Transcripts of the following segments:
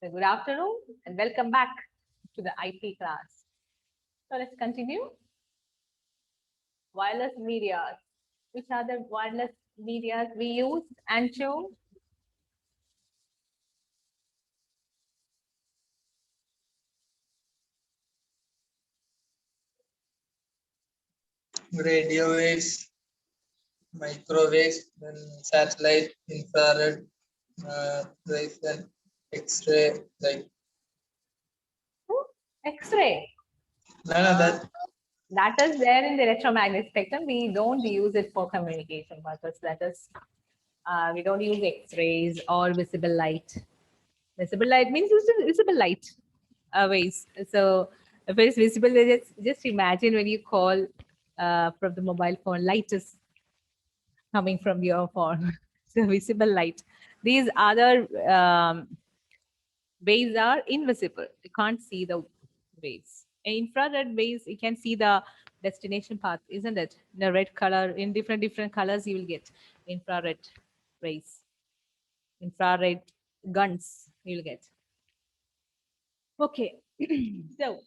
So good afternoon and welcome back to the IT class. So let's continue. Wireless medias. Which are the wireless medias we use and show? Radio waves, microwaves, then satellite, infrared, rays, and X-ray. Like X-ray. none of that. That is there in the electromagnetic spectrum. We don't use it for communication purpose. That is, we don't use X-rays or visible light. Visible light means visible light waves. So if it's visible, just imagine when you call from the mobile phone, light is coming from your phone. So visible light. These other waves are invisible. You can't see the waves. Infrared waves, you can see the destination path, isn't it? The red color, in different colors, you will get infrared rays, infrared guns, you will get. Okay, so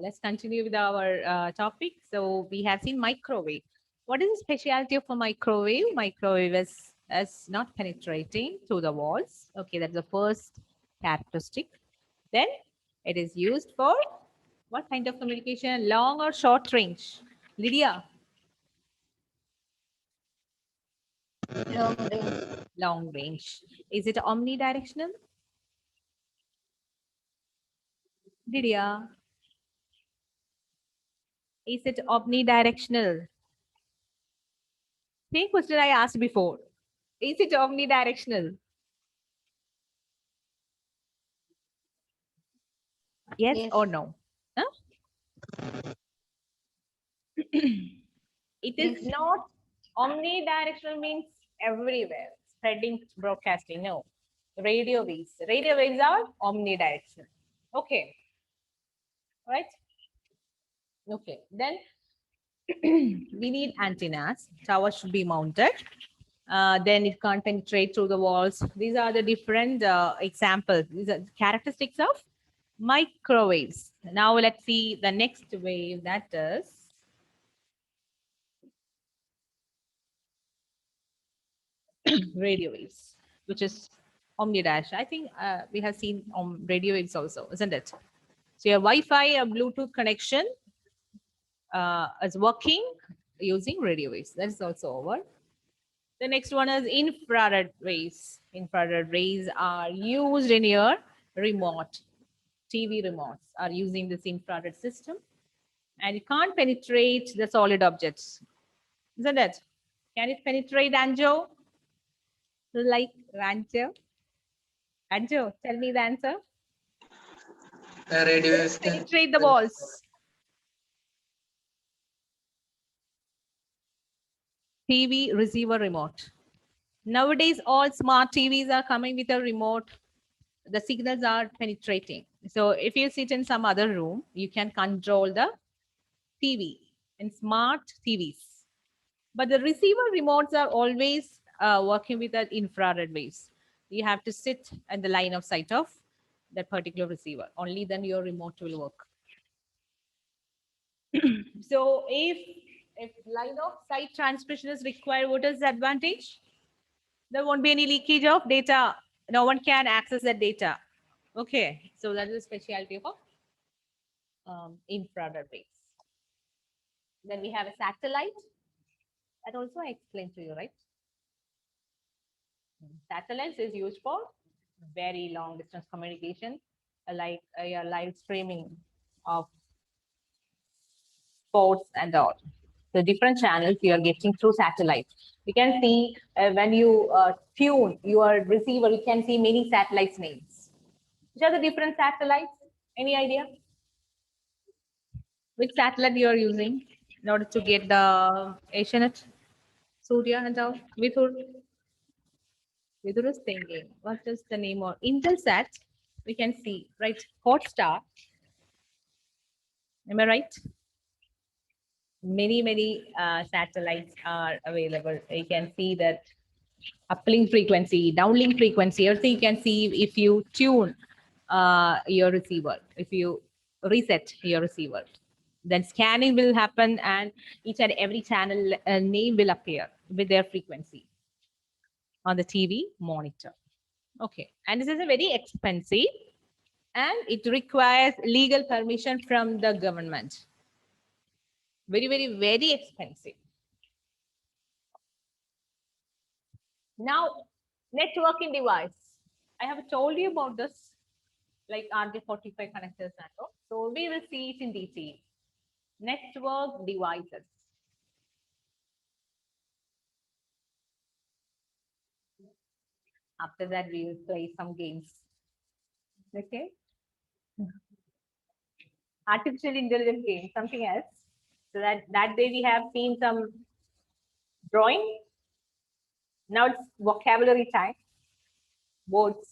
let's continue with our topic. So we have seen microwave. What is the specialty of a microwave? Microwave is not penetrating to the walls. Okay, that's the first characteristic. Then it is used for what kind of communication? Long or short range? Lydia, Long range. long range. Is it omnidirectional? Lydia, is it omnidirectional? Same question I asked before. Is it omnidirectional? Yes, Yes. or no? Huh? It is Yes. not omnidirectional means everywhere, spreading, broadcasting. No. Radio waves. Radio waves are omnidirectional. Okay. Right? Okay. Then we need antennas. Tower should be mounted. Then it can't penetrate through the walls. These are the different examples. These are characteristics of microwaves. Now let's see the next wave, that is radio waves, which is omnidash. I think we have seen radio waves also, isn't it? So your Wi-Fi or Bluetooth connection is working using radio waves. That is also over. The next one is infrared rays. Infrared rays are used in your remote. TV remotes are using this infrared system, and it can't penetrate the solid objects, isn't it? Can it penetrate, Anjo? Like Anjo? Anjo, tell me the answer. Radio waves can Penetrate the walls. TV receiver remote. Nowadays, all smart TVs are coming with a remote. The signals are penetrating. So if you sit in some other room, you can control the TV in smart TVs. But the receiver remotes are always working with the infrared waves. You have to sit at the line of sight of that particular receiver. Only then your remote will work. So if line of sight transmission is required, what is the advantage? There won't be any leakage of data. No one can access that data. Okay, so that is the specialty of infrared waves. Then we have a satellite. That also I explained to you, right? Satellites is used for very long distance communication, like your live streaming of sports and all. The different channels you are getting through satellites. You can see when you tune your receiver, you can see many satellites names. Which are the different satellites? Any idea? Which satellite you are using in order to get the Asianet, Surya and all? Vidhur is thinking. What is the name of Intelsat? We can see, right? Hotstar. Am I right? Many satellites are available. You can see that uplink frequency, downlink frequency. Also, you can see if you tune your receiver, if you reset your receiver, then scanning will happen and each and every channel name will appear with their frequency on the TV monitor. Okay, and this is a very expensive and it requires legal permission from the government. Very, very, very expensive. Now, networking device. I have told you about this, like RJ45 connectors and all. So we will see it in detail. Network devices. After that, we will play some games. Okay. Artificial intelligence game, something else. So that day we have seen some drawing. Now it's vocabulary time. Words.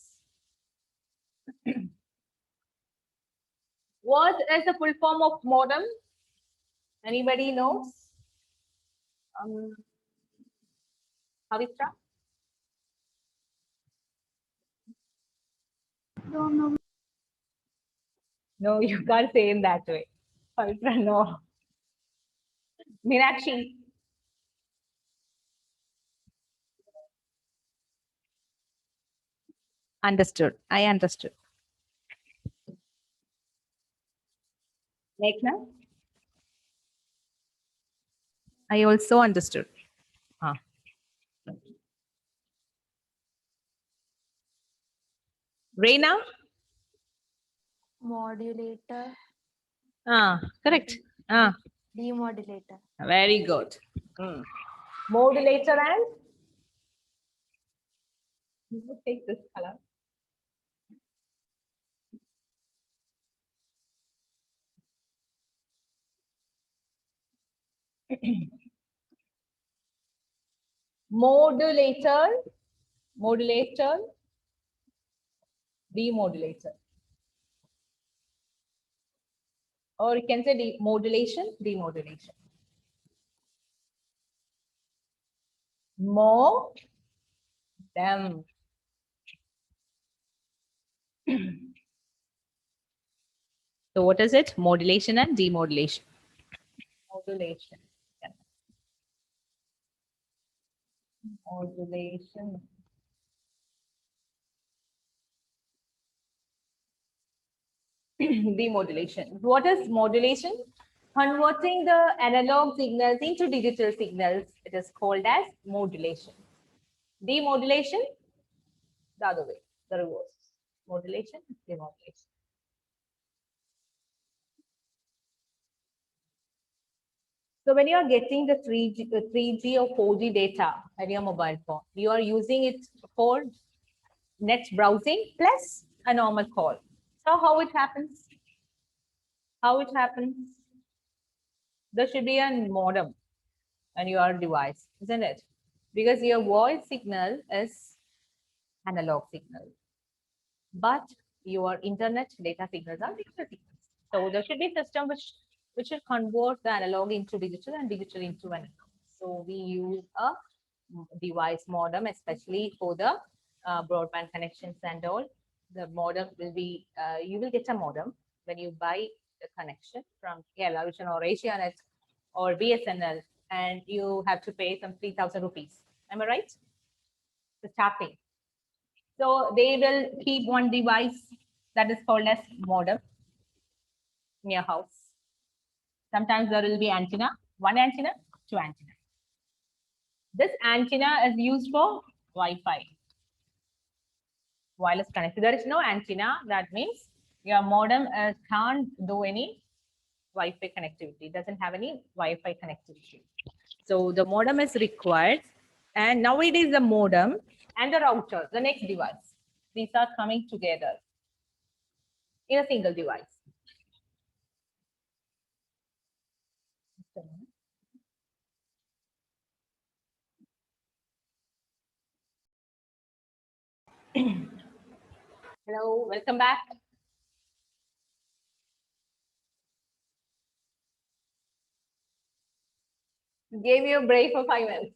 What is the full form of modem? Anybody knows? Havitra? Don't know. No, you can't say in that way. Pavitra, no. Meenakshi. Understood. I understood. Meghna? I also understood. Ah. Reina? Modulator, Ah, correct. Ah, demodulator. very good. Hmm. Modulator and? You will take this color. Modulator, modulator, demodulator. Or you can say modulation, demodulation. More them. So what is it? Modulation and demodulation. Modulation. Yeah. Modulation. Demodulation. What is modulation? Converting the analog signals into digital signals. It is called as modulation. Demodulation, the other way, the reverse. Modulation, demodulation. So when you are getting the 3G or 4G data on your mobile phone, you are using it for net browsing plus a normal call. So how it happens? How it happens? There should be a modem on your device, isn't it? Because your voice signal is analog signal, but your internet data signals are digital signals. So there should be a system which will convert the analog into digital and digital into analog. So we use a device modem, especially for the broadband connections and all. The modem will be, you will get a modem when you buy the connection from Vision or Asianet or BSNL, and you have to pay some 3,000 rupees. Am I right? The starting. So they will keep one device that is called as modem in your house. Sometimes there will be antenna, one antenna, two antenna. This antenna is used for Wi-Fi, wireless connection. There is no antenna. That means your modem can't do any Wi-Fi connectivity. It doesn't have any Wi-Fi connectivity. So the modem is required. And nowadays the modem and the router, the next device, these are coming together in a single device. Hello, welcome back. Gave you a break for 5 minutes.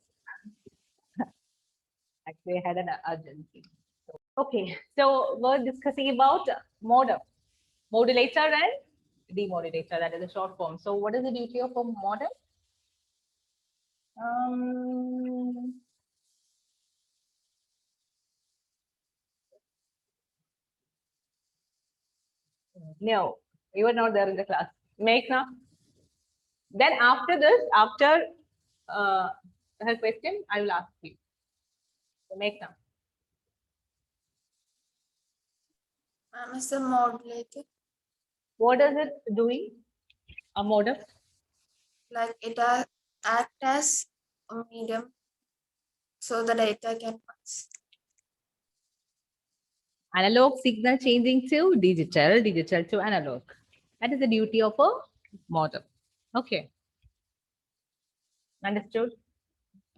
Actually, I had an urgency. Okay, so we're discussing about modem, modulator and demodulator. That is a short form. So, what is the duty of a modem? No, you were not there in the class. Meghna. Then after this, after her question, I will ask you. So Meghna. As a modulator, What is it doing? A modem? like it act as a medium so the data can pass. Analog signal changing to digital, digital to analog. That is the duty of a modem. Okay. Understood?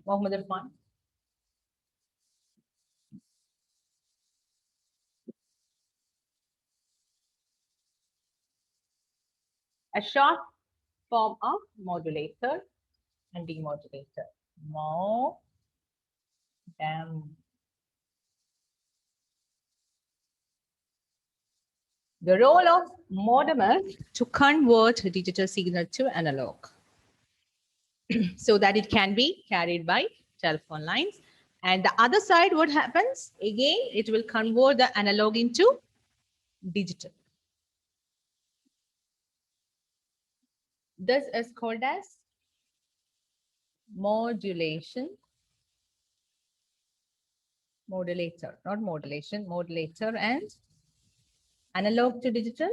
Mohammed Irfan. A short form of modulator and demodulator. Modem. The role of modem is to convert digital signal to analog so that it can be carried by telephone lines. And the other side, what happens? Again, it will convert the analog into digital. This is called as modulation. Modulator, not modulation, modulator and analog to digital,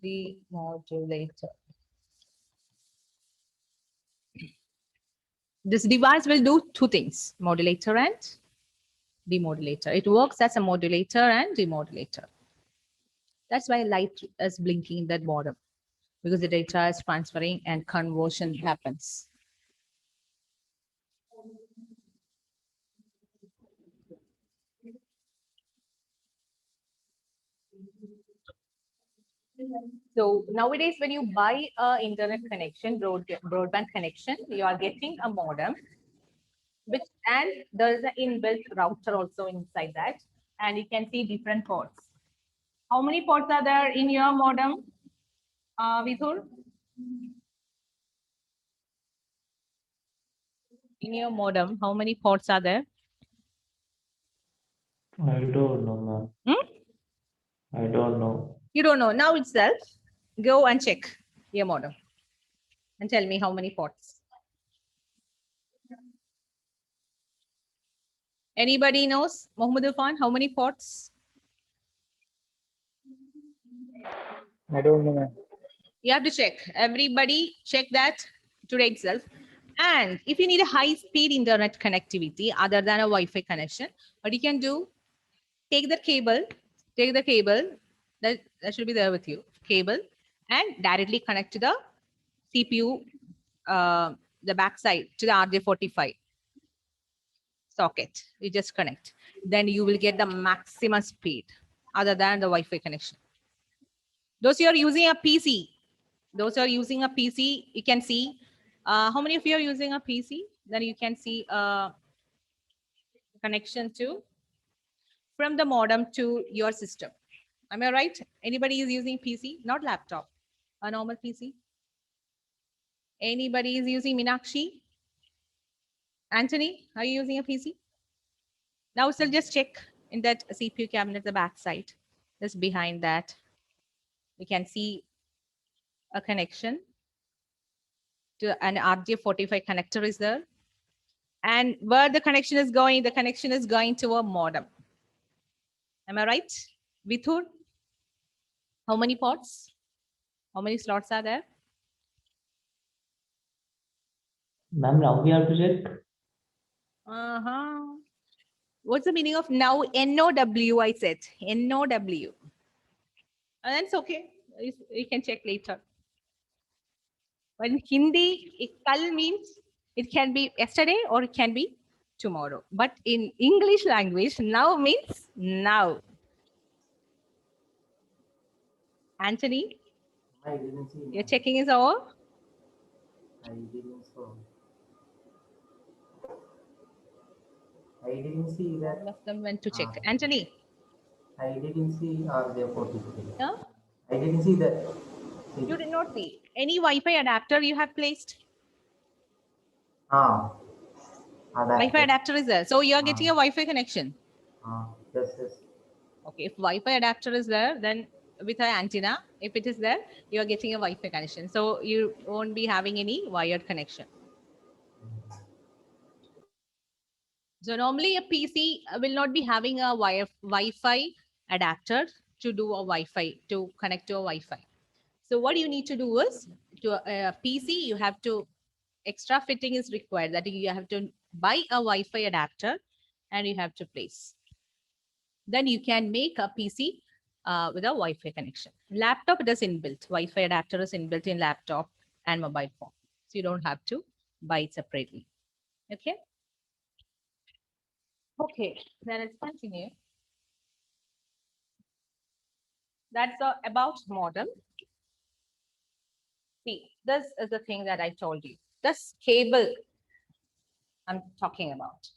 demodulator. This device will do two things, modulator and demodulator. It works as a modulator and demodulator. That's why light is blinking in that bottom, because the data is transferring and conversion happens. So nowadays, when you buy a internet connection, broadband connection, you are getting a modem, and there is an inbuilt router also inside that, and you can see different ports. How many ports are there in your modem, Vidhur? In your modem, how many ports are there? I don't know, ma'am. I don't know. You don't know. Now itself, go and check your modem and tell me how many ports. Anybody knows, Mohammed Irfan, how many ports? I don't know, ma'am. You have to check. Everybody check that today itself. And if you need a high-speed internet connectivity other than a Wi-Fi connection, what you can do, take the cable that should be there with you, cable, and directly connect to the CPU, the backside to the RJ45 socket. You just connect. Then you will get the maximum speed other than the Wi-Fi connection. Those who are using a PC, you can see how many of you are using a PC. Then you can see a connection to from the modem to your system. Am I right? Anybody is using PC, not laptop, a normal PC? Anybody is using Meenakshi? Anthony, are you using a PC? Now, so just check in that CPU cabinet, the back side, just behind that. We can see a connection to an RJ45 connector is there. And where the connection is going to a modem. Am I right? Vithur, how many ports? How many slots are there? Ma'am, now we have to check. What's the meaning of now? NOW, I said. NOW. That's okay. You can check later. But in Hindi, kal means it can be yesterday or it can be tomorrow. But in English language, now means now. Anthony, I didn't see. your checking is over? I didn't saw. I didn't see that. All of them went to check. Ah. Anthony, I didn't see RJ43. no? I didn't see that. You did not see any Wi-Fi adapter you have placed. Ah, Wi-Fi adapter. adapter is there. So you are getting a Ah. Wi-Fi connection. Yes, yes. Okay, if Wi-Fi adapter is there, then with an antenna, if it is there, you are getting a Wi-Fi connection. So you won't be having any wired connection. So normally a PC will not be having a Wi-Fi adapter to do a Wi-Fi, to connect to a Wi-Fi. So what you need to do is, to a PC, you have to, extra fitting is required, that you have to buy a Wi-Fi adapter and you have to place. Then you can make a PC with a Wi-Fi connection. Laptop, it is inbuilt. Wi-Fi adapter is inbuilt in laptop and mobile phone. So you don't have to buy it separately. Okay. Okay, then let's continue. That's about modem. See, this is the thing that I told you. This cable I'm talking about.